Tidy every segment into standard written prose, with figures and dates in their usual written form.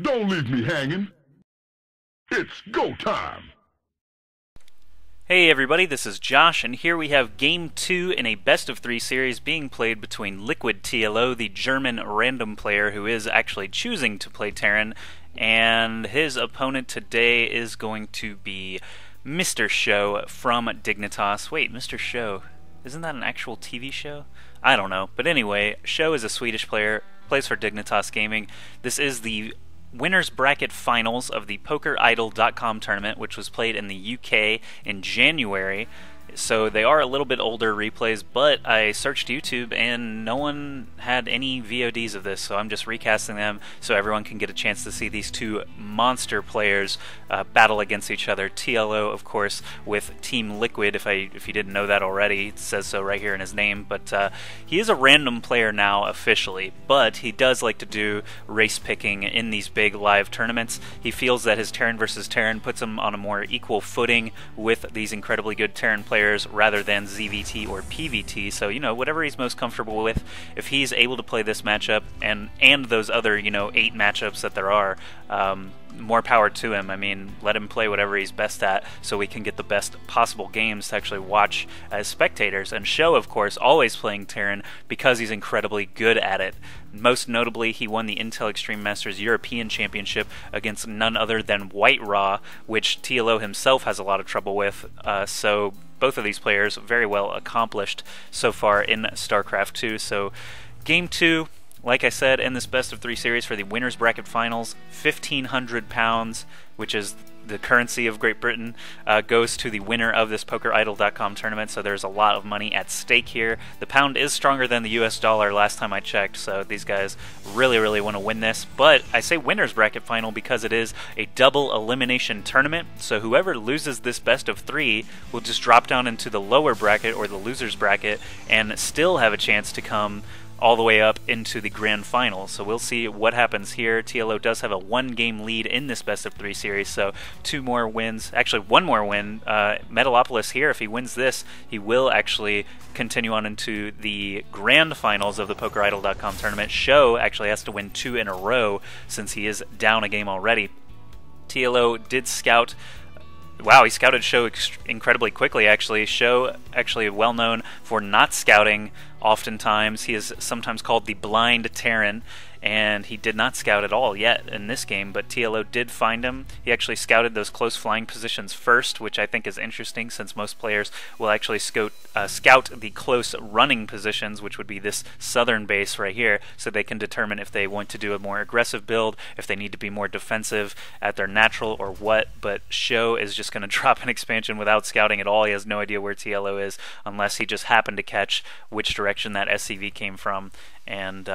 Don't leave me hanging. It's go time. Hey everybody, this is Josh, and here we have Game 2 in a best-of-3 series being played between Liquid TLO, the German random player who is actually choosing to play Terran, and his opponent today is going to be Mr. SjoW from Dignitas. Wait, Mr. SjoW, isn't that an actual TV show? I don't know, but anyway, SjoW is a Swedish player, plays for Dignitas Gaming. This is the Winners Bracket Finals of the PokerIdol.com tournament, which was played in the UK in January. So they are a little bit older replays, but I searched YouTube and no one had any VODs of this, so I'm just recasting them so everyone can get a chance to see these two monster players battle against each other. TLO, of course, with Team Liquid, if you didn't know that already, it says so right here in his name, but he is a random player now officially, but he does like to do race picking in these big live tournaments. He feels that his Terran versus Terran puts him on a more equal footing with these incredibly good Terran players rather than ZVT or PVT, so whatever he's most comfortable with. If he's able to play this matchup and those other 8 matchups that there are, more power to him. I mean, let him play whatever he's best at so we can get the best possible games to actually watch as spectators. And SjoW, of course, always playing Terran because he's incredibly good at it. Most notably, he won the Intel Extreme Masters European Championship against none other than White Raw, which TLO himself has a lot of trouble with, so both of these players very well accomplished so far in StarCraft 2. So Game 2, like I said, in this best-of-3 series for the Winners Bracket Finals, £1,500, which is the currency of Great Britain, goes to the winner of this PokerIdol.com tournament, so there's a lot of money at stake here. The pound is stronger than the US dollar last time I checked, so these guys really, really want to win this. But I say Winners Bracket Final because it is a double elimination tournament, so whoever loses this best-of-3 will just drop down into the lower bracket or the loser's bracket and still have a chance to come all the way up into the grand final. So we'll see what happens here. TLO does have a 1-game lead in this best-of-3 series, so 2 more wins, actually 1 more win. Metalopolis here, if he wins this, he will actually continue on into the grand finals of the PokerIdol.com tournament. SjoW actually has to win 2 in a row since he is down a game already. TLO did scout. Wow, he scouted SjoW incredibly quickly, actually. SjoW actually well known for not scouting oftentimes. He is sometimes called the blind Terran, and he did not scout at all yet in this game, but TLO did find him. He actually scouted those close flying positions first, which I think is interesting since most players will actually scout the close running positions, which would be this southern base right here, so they can determine if they want to do a more aggressive build, if they need to be more defensive at their natural or what. But SjoW is just going to drop an expansion without scouting at all. He has no idea where TLO is unless he just happened to catch which direction that SCV came from and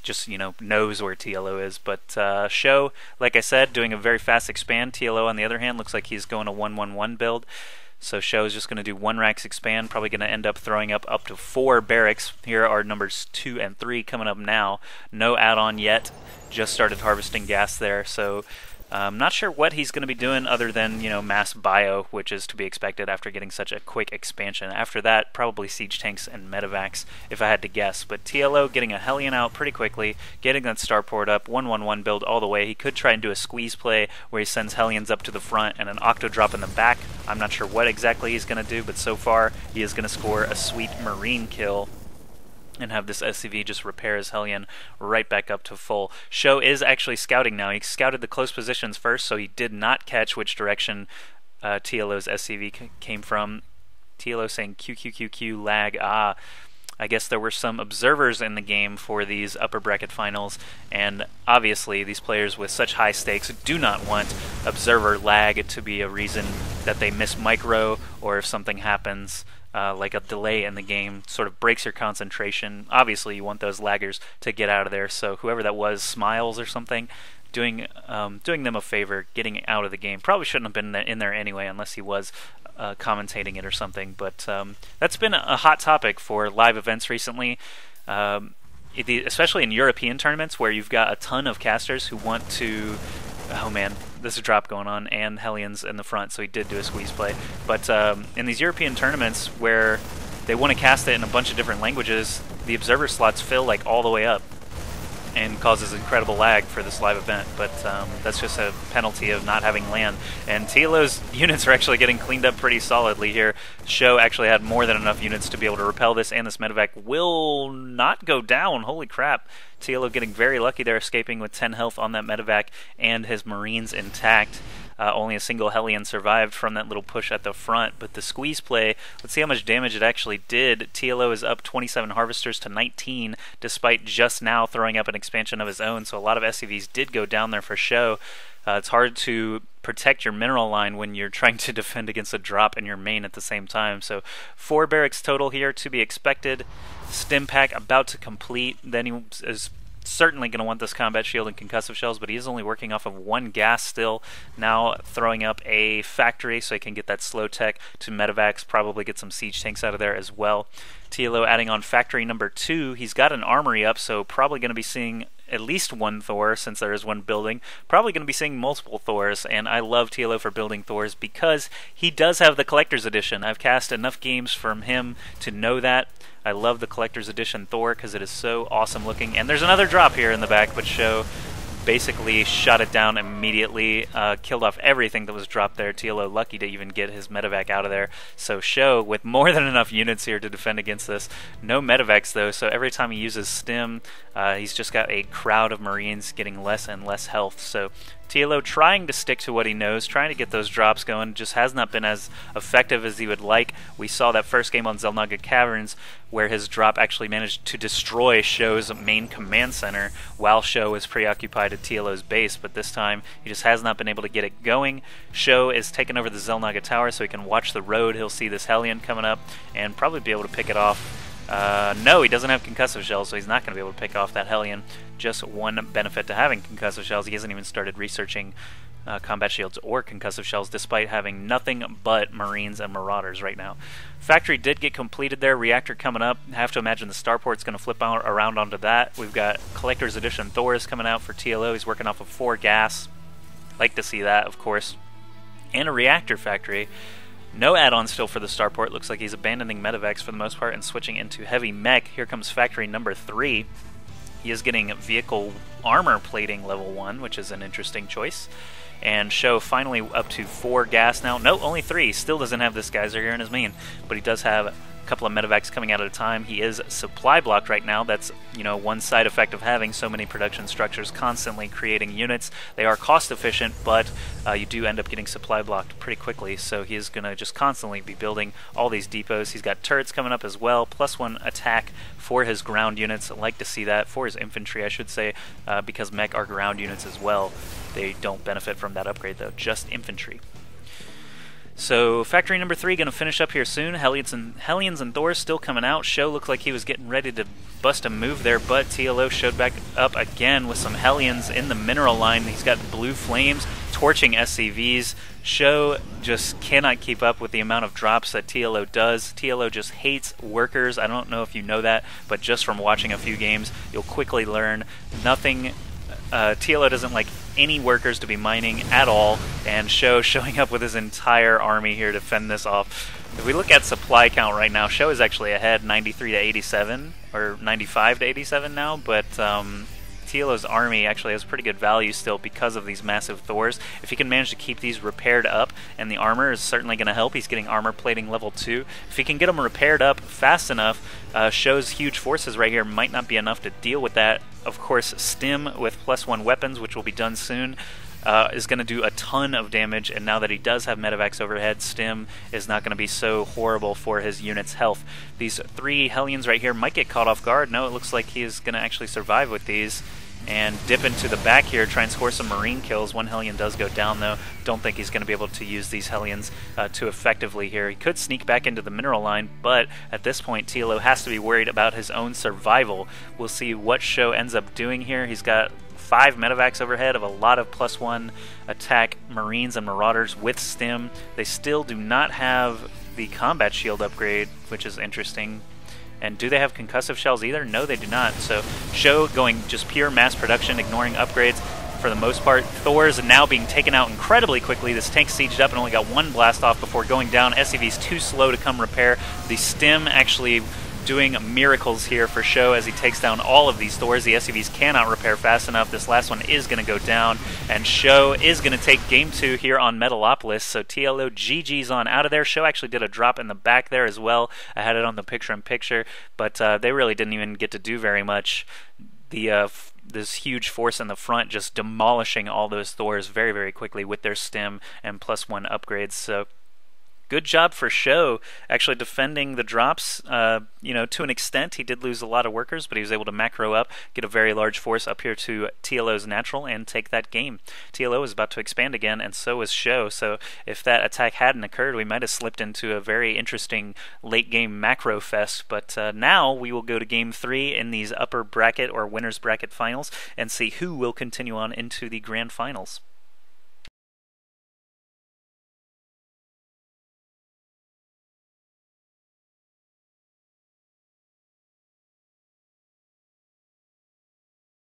just knows where TLO is. But SjoW, like I said, doing a very fast expand. TLO, on the other hand, looks like he's going a 1-1-1 build. So SjoW is just going to do 1 racks expand, probably going to end up throwing up to 4 barracks. Here are numbers 2 and 3 coming up now. No add-on yet, just started harvesting gas there, so I'm not sure what he's going to be doing other than, mass bio, which is to be expected after getting such a quick expansion. After that, probably siege tanks and medevacs, if I had to guess. But TLO getting a Hellion out pretty quickly, getting that starport up, 1-1-1 build all the way. He could try and do a squeeze play where he sends Hellions up to the front and an Octo drop in the back. I'm not sure what exactly he's going to do, but so far he is going to score a sweet Marine kill and have this SCV just repair his Hellion right back up to full. SjoW is actually scouting now. He scouted the close positions first, so he did not catch which direction TLO's SCV came from. TLO saying QQQQ lag. I guess there were some observers in the game for these upper bracket finals, and obviously these players with such high stakes do not want observer lag to be a reason that they miss micro, or if something happens like a delay in the game sort of breaks your concentration. Obviously you want those laggers to get out of there, so whoever that was, Smiles or something, doing them a favor, getting out of the game. Probably shouldn't have been in there anyway unless he was commentating it or something, but that's been a hot topic for live events recently, especially in European tournaments where you've got a ton of casters who want to oh man, there's a drop going on, and Hellions in the front, so he did do a squeeze play. But in these European tournaments where they want to cast it in a bunch of different languages, the observer slots fill like all the way up. and causes incredible lag for this live event, but that's just a penalty of not having land. And TLO's units are actually getting cleaned up pretty solidly here. SjoW actually had more than enough units to be able to repel this, and this medevac will not go down. Holy crap. TLO getting very lucky there, escaping with 10 health on that medevac and his marines intact. Only a single Hellion survived from that little push at the front, but the squeeze play, let's see how much damage it actually did. TLO is up 27 harvesters to 19, despite just now throwing up an expansion of his own, so a lot of SCVs did go down there for SjoW. It's hard to protect your mineral line when you're trying to defend against a drop in your main at the same time. So 4 barracks total here to be expected. Stim pack about to complete. Then he is certainly going to want this combat shield and concussive shells, but he is only working off of 1 gas still. Now throwing up a factory so he can get that slow tech to medevacs, probably get some siege tanks out of there as well. TLO adding on factory number 2. He's got an armory up, so probably going to be seeing at least 1 Thor, since there is 1 building. Probably going to be seeing multiple Thors, and I love TLO for building Thors because he does have the Collector's Edition. I've cast enough games from him to know that. I love the Collector's Edition Thor because it is so awesome looking. And there's another drop here in the back, but SjoW basically shot it down immediately, killed off everything that was dropped there. TLO lucky to even get his medevac out of there. So SjoW with more than enough units here to defend against this. No medevacs though, so every time he uses stim, he's just got a crowd of marines getting less and less health. So TLO trying to stick to what he knows, trying to get those drops going, just has not been as effective as he would like. We saw that first game on Xel'Naga Caverns where his drop actually managed to destroy SjoW's main command center while SjoW was preoccupied at TLO's base, but this time he just has not been able to get it going. SjoW is taking over the Xel'Naga Tower so he can watch the road. He'll see this Hellion coming up and probably be able to pick it off. No, he doesn't have concussive shells, so he's not going to be able to pick off that Hellion. Just one benefit to having concussive shells. He hasn't even started researching combat shields or concussive shells, despite having nothing but Marines and Marauders right now. Factory did get completed there. Reactor coming up. I have to imagine the starport's going to flip out around onto that. We've got Collector's Edition Thors coming out for TLO. He's working off of 4 gas. Like to see that, of course. And a reactor factory. No add-on still for the starport. Looks like he's abandoning medevacs for the most part and switching into heavy mech. Here comes factory number 3. He is getting vehicle armor plating level 1, which is an interesting choice. And SjoW finally up to 4 gas now. No, only 3. Still doesn't have this geyser here in his main, but he does have a couple of medevacs coming out at a time. He is supply blocked right now. That's, you know, one side effect of having so many production structures constantly creating units. They are cost efficient, but you do end up getting supply blocked pretty quickly, so he is going to just constantly be building all these depots. He's got turrets coming up as well, +1 attack for his ground units. I like to see that, for his infantry I should say, because mech are ground units as well. They don't benefit from that upgrade though, just infantry. So factory number 3 going to finish up here soon. Hellions and Thors still coming out. SjoW looked like he was getting ready to bust a move there, but TLO showed back up again with some Hellions in the mineral line. He's got blue flames torching SCVs. SjoW just cannot keep up with the amount of drops that TLO does. TLO just hates workers. I don't know if you know that, but just from watching a few games, you'll quickly learn nothing. TLO doesn't like any workers to be mining at all, and SjoW showing up with his entire army here to fend this off. If we look at supply count right now, SjoW is actually ahead 93 to 87, or 95 to 87 now, but TLO's army actually has pretty good value still because of these massive Thors. If he can manage to keep these repaired up, and the armor is certainly going to help. He's getting armor plating level 2. If he can get them repaired up fast enough, SjoW's huge forces right here might not be enough to deal with that. Of course, Stim with +1 weapons, which will be done soon, is going to do a ton of damage, and now that he does have medevacs overhead, Stim is not going to be so horrible for his unit's health. These 3 Hellions right here might get caught off guard. No, it looks like he is going to actually survive with these and dip into the back here, try and score some marine kills. 1 Hellion does go down though. Don't think he's going to be able to use these Hellions too effectively here. He could sneak back into the mineral line, but at this point TLO has to be worried about his own survival. We'll see what SjoW ends up doing here. He's got 5 medevacs overhead of a lot of +1 attack Marines and Marauders with Stim. They still do not have the combat shield upgrade, which is interesting. And do they have concussive shells either? No, they do not. So SjoW going just pure mass production, ignoring upgrades for the most part. Thors now being taken out incredibly quickly. This tank sieged up and only got 1 blast off before going down. SCV's too slow to come repair. The Stim actually doing miracles here for SjoW as he takes down all of these Thors. The SCVs cannot repair fast enough. This last one is going to go down, and SjoW is going to take game 2 here on Metalopolis. So TLO GG's on out of there. SjoW actually did a drop in the back there as well. I had it on the picture-in-picture, but they really didn't even get to do very much. This huge force in the front just demolishing all those Thors very, very quickly with their stim and +1 upgrades. So good job for SjoW actually defending the drops. To an extent, he did lose a lot of workers, but he was able to macro up, get a very large force up here to TLO's natural, and take that game. TLO is about to expand again, and so is SjoW. So if that attack hadn't occurred, we might have slipped into a very interesting late-game macro fest. But now we will go to Game 3 in these upper bracket or winners bracket finals and see who will continue on into the grand finals.